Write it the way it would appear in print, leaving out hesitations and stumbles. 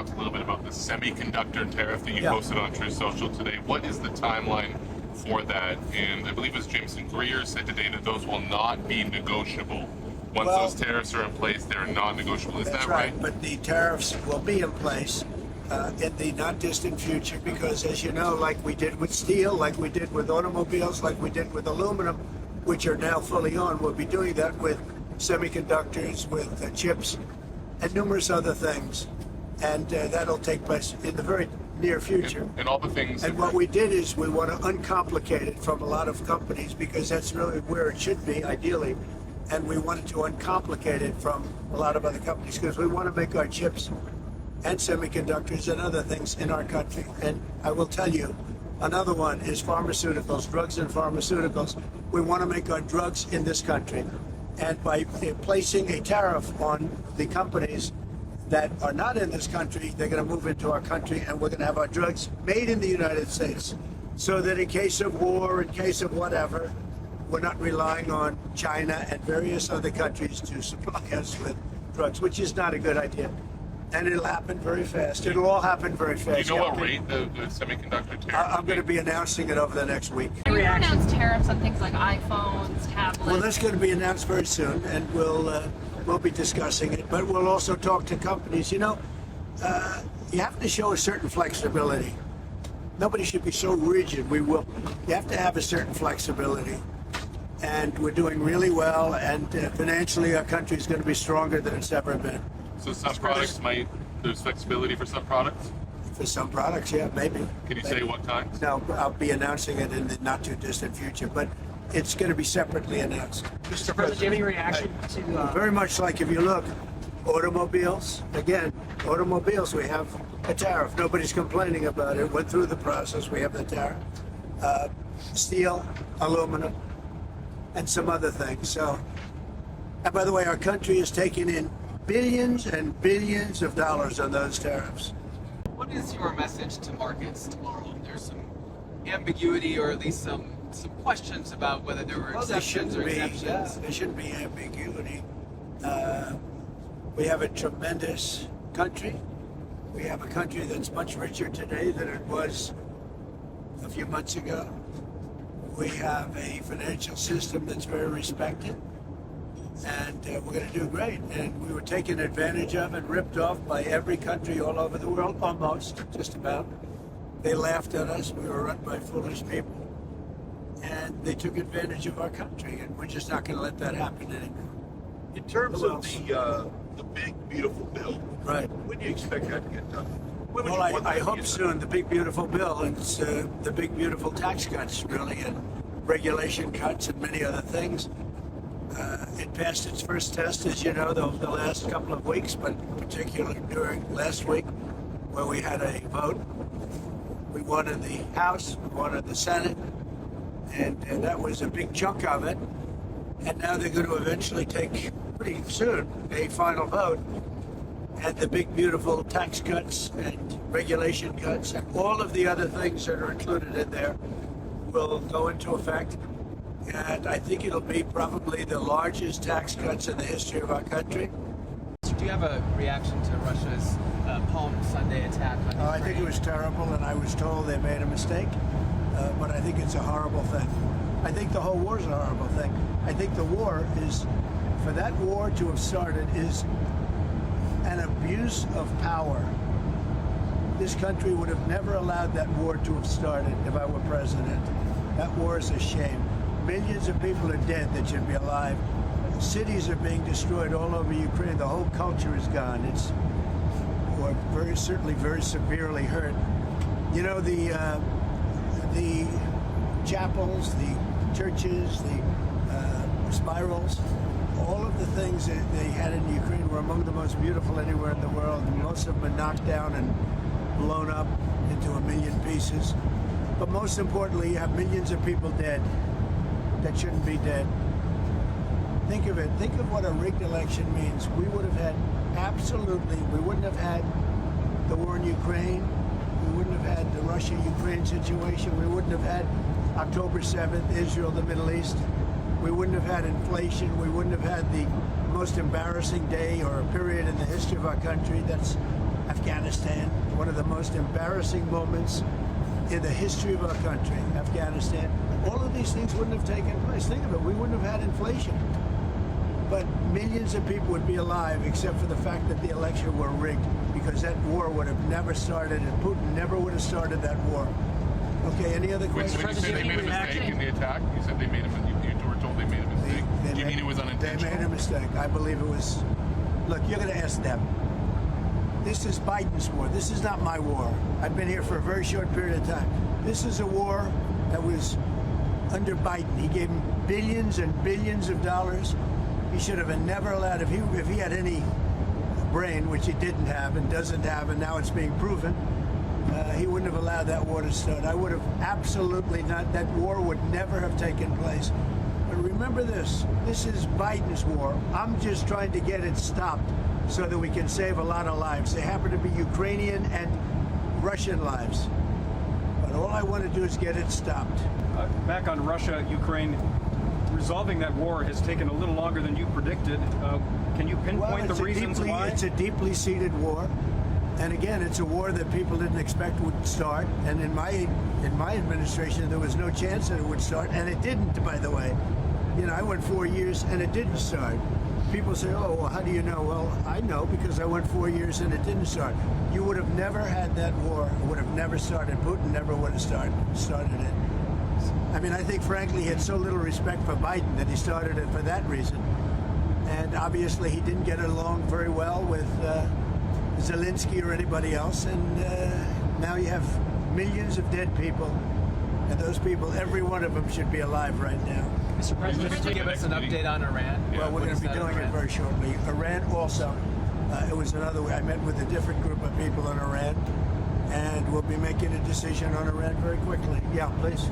talk a little bit about the semiconductor tariff that you posted on True Social today. What is the timeline for that? And I believe it was Jameson Greer said today that those will not be negotiable. Once those tariffs are in place, they're non-negotiable. Is that right? But the tariffs will be in place in the not distant future because, as you know, like we did with steel, like we did with automobiles, like we did with aluminum, which are now fully on, we'll be doing that with semiconductors, with chips, and numerous other things. And that'll take place in the very near future. And all the things. And what we did is we want to uncomplicate it from a lot of companies because that's really where it should be, ideally. And we wanted to uncomplicate it from a lot of other companies because we want to make our chips and semiconductors and other things in our country. And I will tell you, another one is pharmaceuticals, drugs and pharmaceuticals. We want to make our drugs in this country. And by placing a tariff on the companies that are not in this country, they're going to move into our country and we're going to have our drugs made in the United States. So that in case of war, in case of whatever, we're not relying on China and various other countries to supply us with drugs, which is not a good idea. And it'll happen very fast. It'll all happen very fast. Do you know what rate the semiconductor tariff I'm going to be announcing it over the next week. Are you going to announce tariffs on things like iPhones, tablets? Well, that's going to be announced very soon, and we'll be discussing it. But we'll also talk to companies. You know, you have to show a certain flexibility. Nobody should be so rigid. You have to have a certain flexibility. And we're doing really well, and financially our country is going to be stronger than it's ever been. So some products there's flexibility for some products? For some products, yeah, maybe. Can you say what kinds? No, I'll be announcing it in the not too distant future, but it's going to be separately announced. Mr. President, do you have any reaction to... Very much like if you look, automobiles, again, automobiles, we have a tariff. Nobody's complaining about it. Went through the process, we have the tariff. Steel, aluminum, and some other things. So, and by the way, our country is taking in billions and billions of dollars on those tariffs. What is your message to markets tomorrow? There's some ambiguity, or at least some questions about whether there were exceptions or exemptions. There shouldn't be ambiguity. We have a tremendous country. We have a country that's much richer today than it was a few months ago. We have a financial system that's very respected, and we're going to do great. And we were taken advantage of and ripped off by every country all over the world, almost, just about. They laughed at us. We were run by foolish people, and they took advantage of our country, and we're just not going to let that happen anymore. In terms of the big, beautiful bill, right? When do you expect that to get done? Well, I hope soon. The big, beautiful bill. It's the big, beautiful tax cuts, really, and regulation cuts and many other things. It passed its first test, as you know, the last couple of weeks, but particularly during last week, where we had a vote. We won in the House, we won in the Senate, and that was a big chunk of it. And now they're going to eventually take, pretty soon, a final vote. And the big, beautiful tax cuts and regulation cuts and all of the other things that are included in there will go into effect. And I think it'll be probably the largest tax cuts in the history of our country. Do you have a reaction to Russia's Palm Sunday attack on Ukraine? I think it was terrible, and I was told they made a mistake. But I think it's a horrible thing. I think the whole war is a horrible thing. I think the war is, for that war to have started, is an abuse of power. This country would have never allowed that war to have started if I were president. That war is a shame. Millions of people are dead that should be alive. Cities are being destroyed all over Ukraine. The whole culture is gone. We're certainly very severely hurt. You know, the chapels, the churches, the spirals, all of the things that they had in Ukraine were among the most beautiful anywhere in the world. Most of them are knocked down and blown up into a million pieces. But most importantly, you have millions of people dead that shouldn't be dead. Think of it. Think of what a rigged election means. We would have had we wouldn't have had the war in Ukraine. We wouldn't have had the Russia-Ukraine situation. We wouldn't have had October 7th, Israel, the Middle East. We wouldn't have had inflation. We wouldn't have had the most embarrassing day or period in the history of our country. That's Afghanistan, one of the most embarrassing moments in the history of our country, Afghanistan. All of these things wouldn't have taken place. Think of it, we wouldn't have had inflation. But millions of people would be alive except for the fact that the election were rigged, because that war would have never started and Putin never would have started that war. Okay, any other When questions? you say they made a mistake in the attack, you said they made you were told they made a mistake. Do you mean it was unintentional? They made a mistake. I believe it was. Look, you're going to ask them. This is Biden's war. This is not my war. I've been here for a very short period of time. This is a war that was under Biden. He gave him billions and billions of dollars. He should have never allowed, if he had any brain, which he didn't have and doesn't have, and now it's being proven, he wouldn't have allowed that war to start. I would have absolutely not. That war would never have taken place. But remember this is Biden's war. I'm just trying to get it stopped so that we can save a lot of lives. They happen to be Ukrainian and Russian lives. But all I want to do is get it stopped. Back on Russia, Ukraine, resolving that war has taken a little longer than you predicted. Can you pinpoint the reasons why? It's a deeply seated war. And again, it's a war that people didn't expect would start. And in my administration, there was no chance that it would start. And it didn't, by the way. You know, I went 4 years and it didn't start. People say, oh, well, how do you know? Well, I know because I went 4 years and it didn't start. You would have never had that war. It would have never started. Putin never would have started it. I mean, I think, frankly, he had so little respect for Biden that he started it for that reason. And obviously, he didn't get along very well with Zelensky or anybody else. And now you have millions of dead people. And those people, every one of them should be alive right now. Mr. President, could you give us an update on Iran? Well, we're What going is to be that doing Iran? it very shortly. Iran also. It was another way. I met with a different group of people in Iran. And we'll be making a decision on Iran very quickly. Yeah, please.